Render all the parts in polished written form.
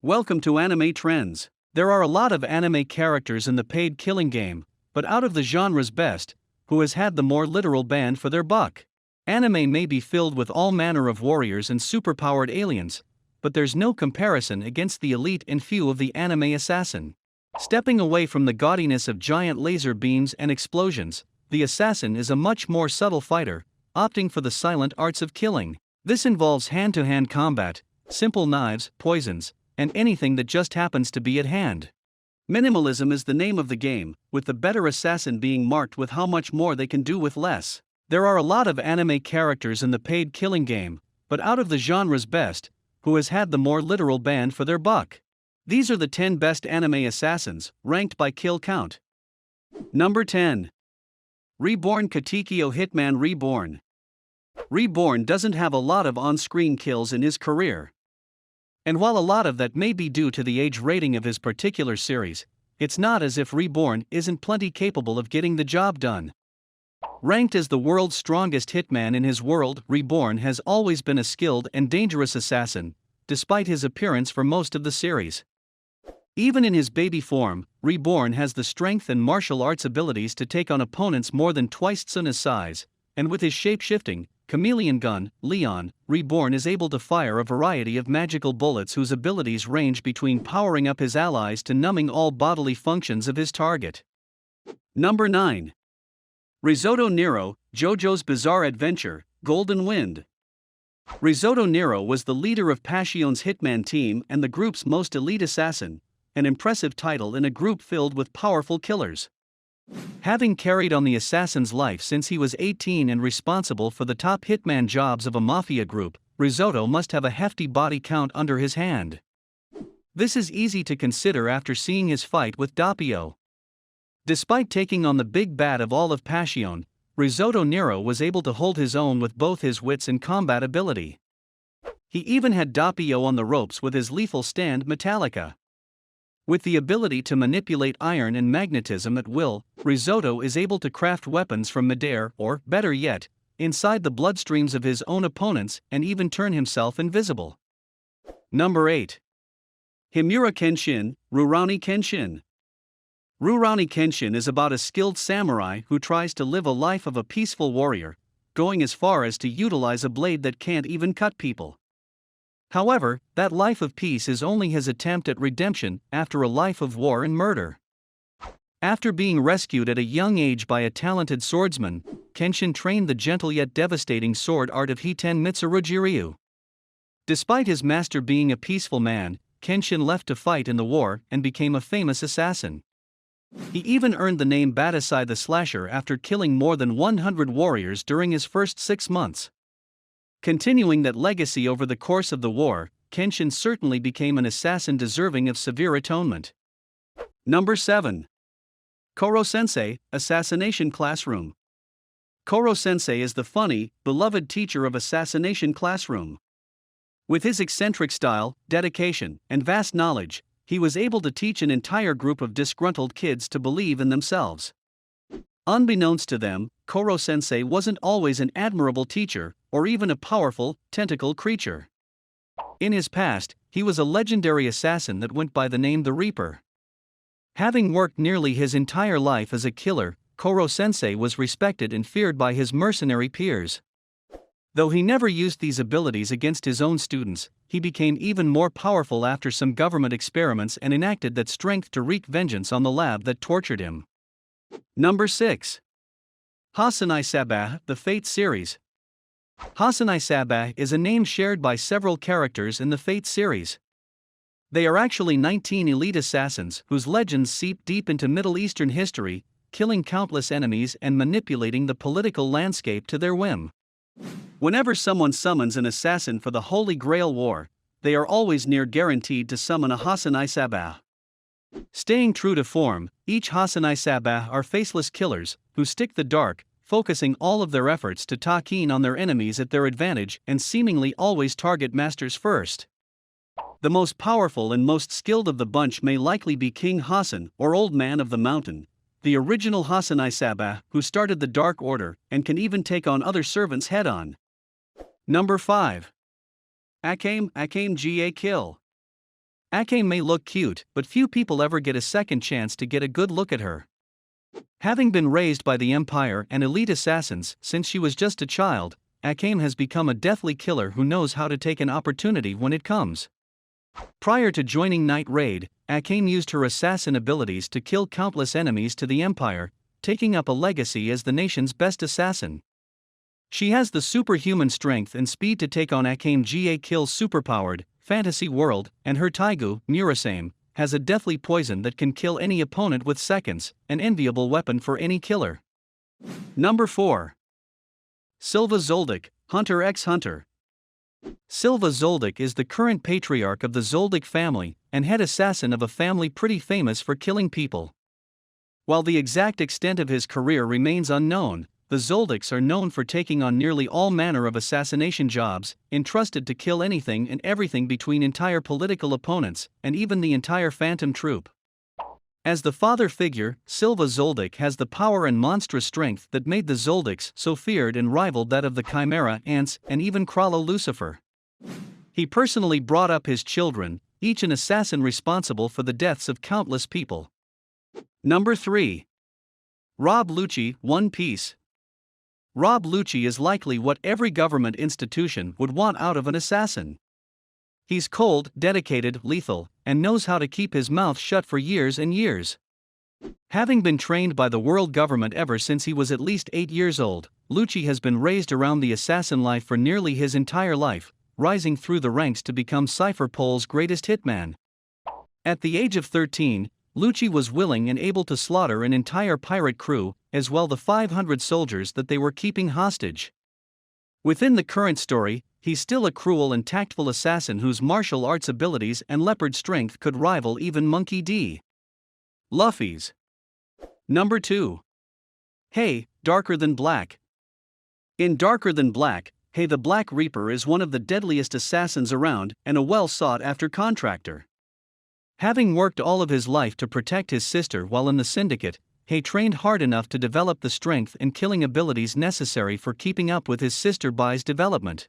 Welcome to Anime Trends. There are a lot of anime characters in the paid killing game, but out of the genre's best, who has had the more literal bang for their buck? Anime may be filled with all manner of warriors and superpowered aliens, but there's no comparison against the elite and few of the anime assassin. Stepping away from the gaudiness of giant laser beams and explosions, the assassin is a much more subtle fighter, opting for the silent arts of killing. This involves hand-to-hand combat, simple knives, poisons, and anything that just happens to be at hand. Minimalism is the name of the game, with the better assassin being marked with how much more they can do with less. There are a lot of anime characters in the paid killing game, but out of the genre's best, who has had the more literal bang for their buck? These are the 10 best anime assassins, ranked by kill count. Number 10. Reborn Katekyo Hitman Reborn. Reborn doesn't have a lot of on-screen kills in his career. And while a lot of that may be due to the age rating of his particular series, it's not as if Reborn isn't plenty capable of getting the job done. Ranked as the world's strongest hitman in his world, Reborn has always been a skilled and dangerous assassin, despite his appearance for most of the series. Even in his baby form, Reborn has the strength and martial arts abilities to take on opponents more than twice Tsuna's size, and with his shape-shifting, chameleon gun, Leon, Reborn is able to fire a variety of magical bullets whose abilities range between powering up his allies to numbing all bodily functions of his target. Number 9. Risotto Nero, JoJo's Bizarre Adventure, Golden Wind. Risotto Nero was the leader of Passion's Hitman team and the group's most elite assassin, an impressive title in a group filled with powerful killers. Having carried on the assassin's life since he was 18 and responsible for the top hitman jobs of a mafia group, Risotto must have a hefty body count under his hand. This is easy to consider after seeing his fight with Doppio. Despite taking on the big bad of all of Passion, Risotto Nero was able to hold his own with both his wits and combat ability. He even had Doppio on the ropes with his lethal stand Metallica. With the ability to manipulate iron and magnetism at will, Risotto is able to craft weapons from midair or, better yet, inside the bloodstreams of his own opponents and even turn himself invisible. Number 8. Himura Kenshin, Rurouni Kenshin. Rurouni Kenshin is about a skilled samurai who tries to live a life of a peaceful warrior, going as far as to utilize a blade that can't even cut people. However, that life of peace is only his attempt at redemption after a life of war and murder. After being rescued at a young age by a talented swordsman, Kenshin trained the gentle yet devastating sword art of Hiten Mitsurujiryu. Despite his master being a peaceful man, Kenshin left to fight in the war and became a famous assassin. He even earned the name Batasai the Slasher after killing more than 100 warriors during his first 6 months. Continuing that legacy over the course of the war, Kenshin certainly became an assassin deserving of severe atonement. Number 7. Koro-sensei, Assassination Classroom. Koro-sensei is the funny, beloved teacher of Assassination Classroom. With his eccentric style, dedication, and vast knowledge, he was able to teach an entire group of disgruntled kids to believe in themselves. Unbeknownst to them, Koro-sensei wasn't always an admirable teacher, or even a powerful, tentacle creature. In his past, he was a legendary assassin that went by the name the Reaper. Having worked nearly his entire life as a killer, Koro-sensei was respected and feared by his mercenary peers. Though he never used these abilities against his own students, he became even more powerful after some government experiments and enacted that strength to wreak vengeance on the lab that tortured him. Number 6. Hasanai Sabah, the Fate series. Hasanai Sabah is a name shared by several characters in the Fate series. They are actually 19 elite assassins whose legends seep deep into Middle Eastern history, killing countless enemies and manipulating the political landscape to their whim. Whenever someone summons an assassin for the Holy Grail War, they are always near guaranteed to summon a Hasanai Sabah. Staying true to form, each Hasanai Sabah are faceless killers who stick the dark, focusing all of their efforts to tuck in on their enemies at their advantage and seemingly always target masters first. The most powerful and most skilled of the bunch may likely be King Hassan or Old Man of the Mountain, the original Hasanai Sabah who started the Dark Order and can even take on other servants head-on. Number 5. Akame Ga Kill. Akame may look cute, but few people ever get a second chance to get a good look at her. Having been raised by the Empire and elite assassins since she was just a child, Akame has become a deathly killer who knows how to take an opportunity when it comes. Prior to joining Night Raid, Akame used her assassin abilities to kill countless enemies to the Empire, taking up a legacy as the nation's best assassin. She has the superhuman strength and speed to take on Akame Ga Kill's superpowered fantasy world, and her Taigu, Murasame, has a deathly poison that can kill any opponent with seconds, an enviable weapon for any killer. Number 4. Silva Zoldyck, Hunter x Hunter. Silva Zoldyck is the current patriarch of the Zoldyck family and head assassin of a family pretty famous for killing people. While the exact extent of his career remains unknown, the Zoldicks are known for taking on nearly all manner of assassination jobs, entrusted to kill anything and everything between entire political opponents and even the entire Phantom Troop. As the father figure, Silva Zoldyck has the power and monstrous strength that made the Zoldicks so feared and rivaled that of the Chimera Ants and even Krallo Lucifer. He personally brought up his children, each an assassin responsible for the deaths of countless people. Number 3. Rob Lucci, One Piece. Rob Lucci is likely what every government institution would want out of an assassin. He's cold, dedicated, lethal, and knows how to keep his mouth shut for years and years. Having been trained by the world government ever since he was at least 8 years old, Lucci has been raised around the assassin life for nearly his entire life, rising through the ranks to become Cypher Pole's greatest hitman. At the age of 13, Lucci was willing and able to slaughter an entire pirate crew, as well the 500 soldiers that they were keeping hostage. Within the current story, he's still a cruel and tactful assassin whose martial arts abilities and leopard strength could rival even Monkey D. Luffy's. Number 2. Hey, Darker Than Black. In Darker Than Black, Hey the Black Reaper is one of the deadliest assassins around and a well-sought-after contractor. Having worked all of his life to protect his sister while in the Syndicate, Hey trained hard enough to develop the strength and killing abilities necessary for keeping up with his sister Bai's development.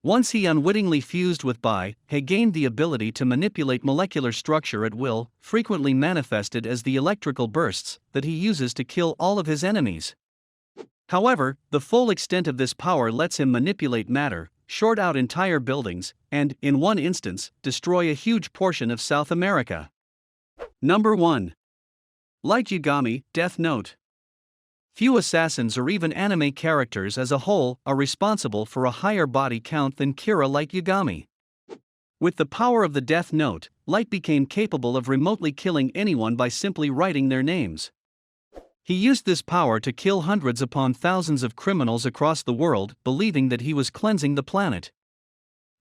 Once he unwittingly fused with Bai, Hey gained the ability to manipulate molecular structure at will, frequently manifested as the electrical bursts that he uses to kill all of his enemies. However, the full extent of this power lets him manipulate matter, short out entire buildings, and, in one instance, destroy a huge portion of South America. Number 1. Light Yagami, Death Note. Few assassins or even anime characters as a whole are responsible for a higher body count than Kira Light Yagami. With the power of the Death Note, Light became capable of remotely killing anyone by simply writing their names. He used this power to kill hundreds upon thousands of criminals across the world, believing that he was cleansing the planet.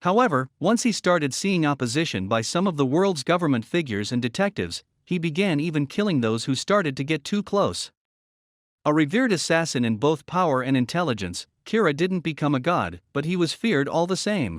However, once he started seeing opposition by some of the world's government figures and detectives, he began even killing those who started to get too close. A revered assassin in both power and intelligence, Kira didn't become a god, but he was feared all the same.